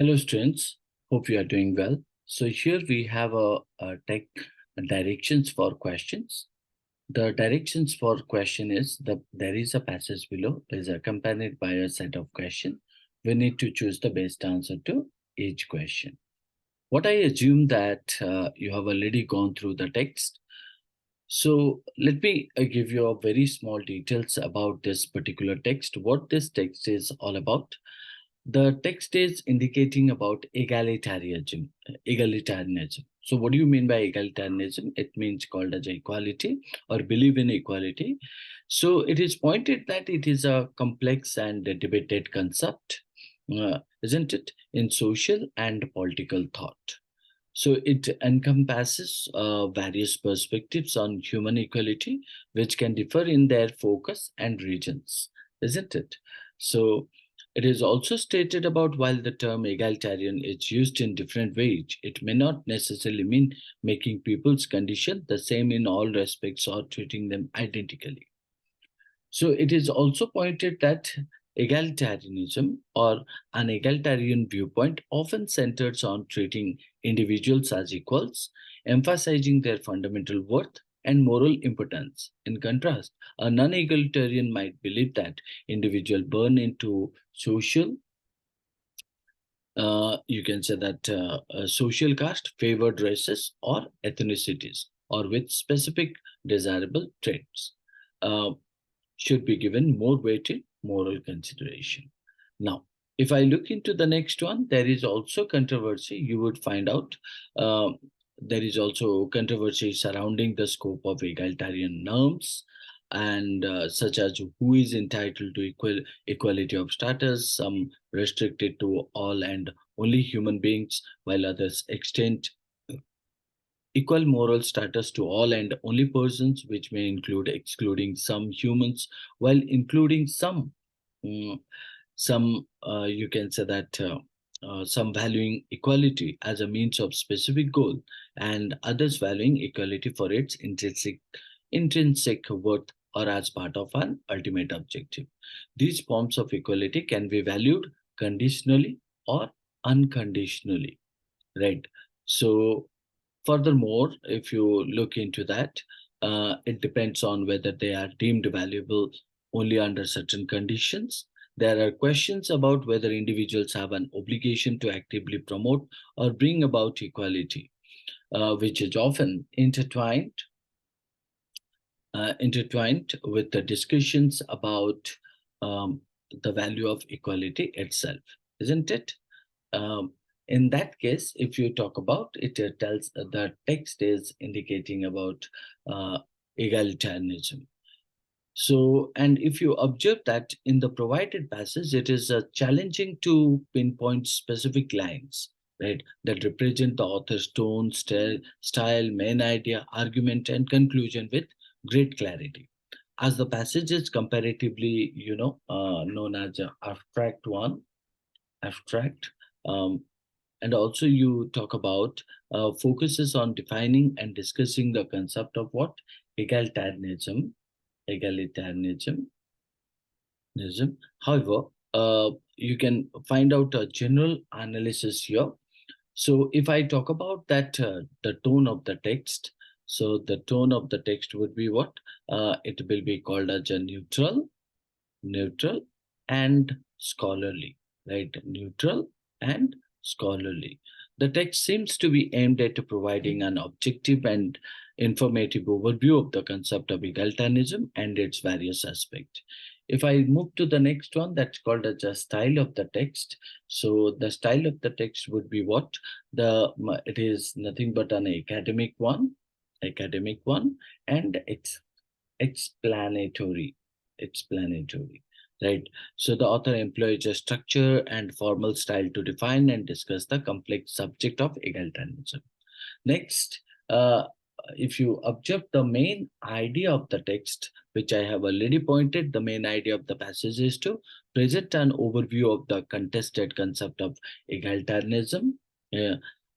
Hello students, hope you are doing well. So here we have a tech directions for questions. The directions for question is there is a passage below is accompanied by a set of questions. We need to choose the best answer to each question. What I assume that you have already gone through the text. So let me give you a very small details about this particular text, what this text is all about. The text is indicating about egalitarianism. Egalitarianism. So what do you mean by egalitarianism? It means called as equality or believe in equality. So it is pointed that it is a complex and debated concept, isn't it, in social and political thought. So it encompasses various perspectives on human equality, which can differ in their focus and regions, isn't it? So it is also stated about while the term egalitarian is used in different ways, it may not necessarily mean making people's condition the same in all respects or treating them identically. So it is also pointed that egalitarianism or an egalitarian viewpoint often centers on treating individuals as equals, emphasizing their fundamental worth and moral importance. In contrast, a non-egalitarian might believe that individuals burn into social, you can say that social caste, favored races or ethnicities, or with specific desirable traits. Uh, should be given more weighted moral consideration. Now, if I look into the next one, there is also controversy. You would find out there is also controversy surrounding the scope of egalitarian norms and such as who is entitled to equality of status, some restricted to all and only human beings, while others extend equal moral status to all and only persons, which may include excluding some humans, while including mm, some you can say that some valuing equality as a means of specific goal, and others valuing equality for its intrinsic worth or as part of an ultimate objective. These forms of equality can be valued conditionally or unconditionally, right? So furthermore, if you look into that, it depends on whether they are deemed valuable only under certain conditions. There are questions about whether individuals have an obligation to actively promote or bring about equality, which is often intertwined with the discussions about um, the value of equality itself, isn't it? In that case, if you talk about it, it tells the text is indicating about uh, egalitarianism. So, and if you observe that in the provided passage, it is challenging to pinpoint specific lines, right, that represent the author's tone, style, main idea, argument, and conclusion with great clarity. As the passage is comparatively, known as an abstract, um, and also you talk about focuses on defining and discussing the concept of what egalitarianism. However, you can find out a general analysis here. So if I talk about that, the tone of the text, so the tone of the text would be what? It will be called as a neutral and scholarly, right? Neutral and scholarly. The text seems to be aimed at providing an objective and informative overview of the concept of egalitarianism and its various aspects. If I move to the next one, that's called as a style of the text. So the style of the text would be what? It is nothing but an academic one, and it's explanatory explanatory, right? So the author employs a structure and formal style to define and discuss the complex subject of egalitarianism. Next, if you observe the main idea of the text, which I have already pointed, the main idea of the passage is to present an overview of the contested concept of egalitarianism, uh,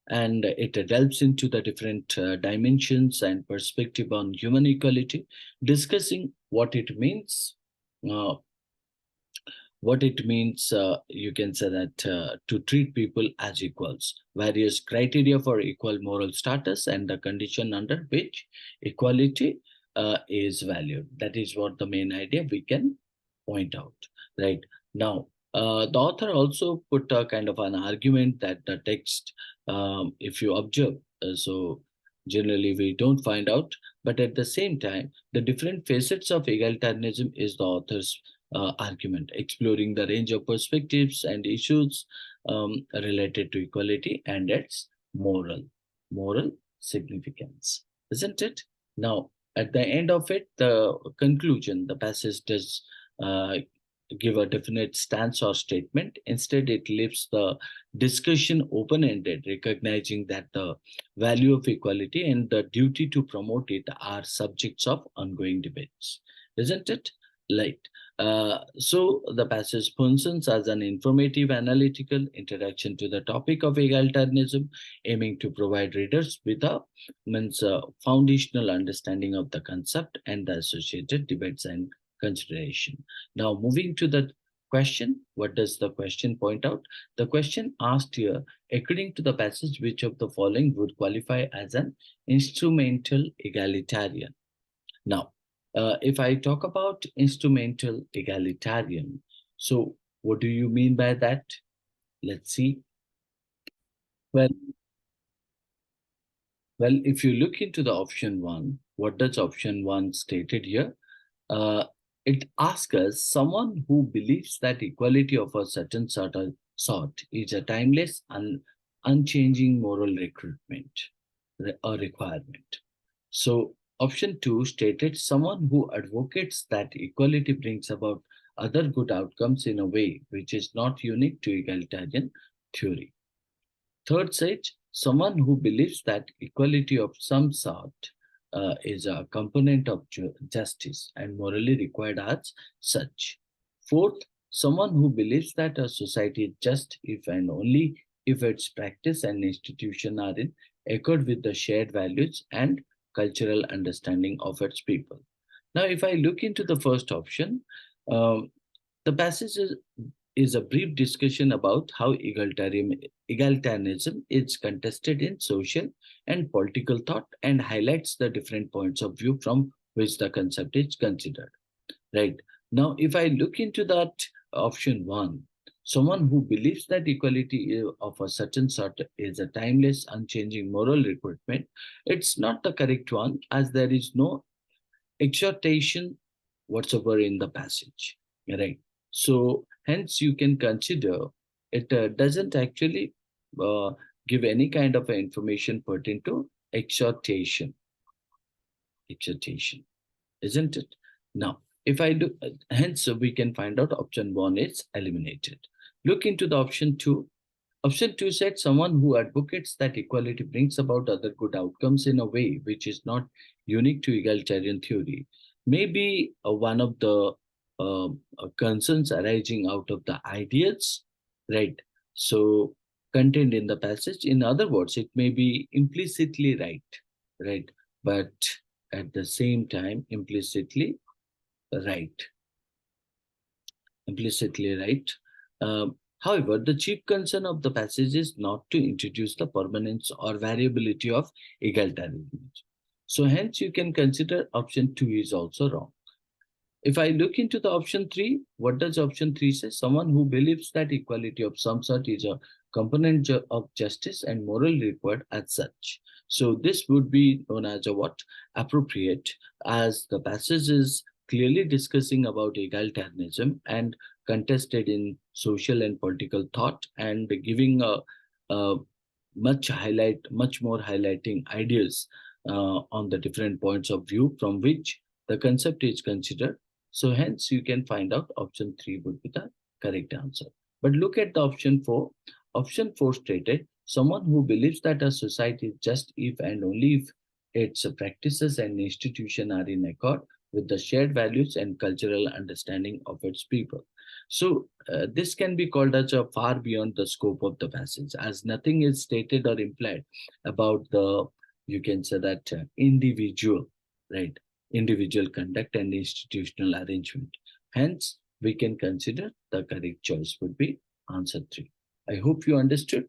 and it delves into the different dimensions and perspective on human equality, discussing uh, what it means, you can say that to treat people as equals, various criteria for equal moral status, and the condition under which equality is valued. That is what the main idea we can point out. Right now, the author also put a kind of an argument that the text, if you observe, so generally we don't find out, but at the same time, the different facets of egalitarianism is the author's argument, exploring the range of perspectives and issues related to equality and its moral significance, isn't it? Now, at the end of it, the conclusion, the passage does uh, give a definite stance or statement. Instead, it leaves the discussion open-ended, recognizing that the value of equality and the duty to promote it are subjects of ongoing debates, isn't it? Right. So the passage functions as an informative analytical introduction to the topic of egalitarianism, aiming to provide readers with a foundational understanding of the concept and the associated debates and consideration. Now, moving to the question, what does the question point out? The question asked here, according to the passage, which of the following would qualify as an instrumental egalitarian? Now, if I talk about instrumental egalitarian, so what do you mean by that? Let's see. Well, if you look into the option one, what does option one stated here? Uh, it asks us someone who believes that equality of a certain sort is a timeless and unchanging moral requirement. So option two stated someone who advocates that equality brings about other good outcomes in a way which is not unique to egalitarian theory. Third says someone who believes that equality of some sort is a component of justice and morally required as such. Fourth, someone who believes that a society is just if and only if its practice and institution are in accord with the shared values and cultural understanding of its people. Now, if I look into the first option, um, the passage is a brief discussion about how egalitarianism is contested in social and political thought and highlights the different points of view from which the concept is considered. Right. Now, if I look into that option one, someone who believes that equality of a certain sort is a timeless, unchanging moral requirement, it's not the correct one as there is no exhortation whatsoever in the passage, right? So hence you can consider it doesn't actually uh, give any kind of information pertaining to exhortation, isn't it? Now, if I look, hence we can find out option one is eliminated. Look into the option two. Option two said someone who advocates that equality brings about other good outcomes in a way which is not unique to egalitarian theory may be one of the concerns arising out of the ideas, right? So contained in the passage. In other words, it may be implicitly right? But at the same time, right implicitly right. However, the chief concern of the passage is not to introduce the permanence or variability of egalitarianism. So hence you can consider option 2 is also wrong. If I look into the option 3, what does option 3 say? Someone who believes that equality of some sort is a component of justice and moral required as such. So this would be known as a what? Appropriate, as the passage is clearly discussing about egalitarianism and contested in social and political thought and giving a much more highlighting ideas on the different points of view from which the concept is considered. So hence you can find out option 3 would be the correct answer. But look at the option 4. Option 4 stated someone who believes that a society is just if and only if its practices and institutions are in accord with the shared values and cultural understanding of its people. So this can be called as a far beyond the scope of the passage, as nothing is stated or implied about the, you can say that individual, right? Individual conduct and institutional arrangement. Hence, we can consider the correct choice would be answer 3. I hope you understood.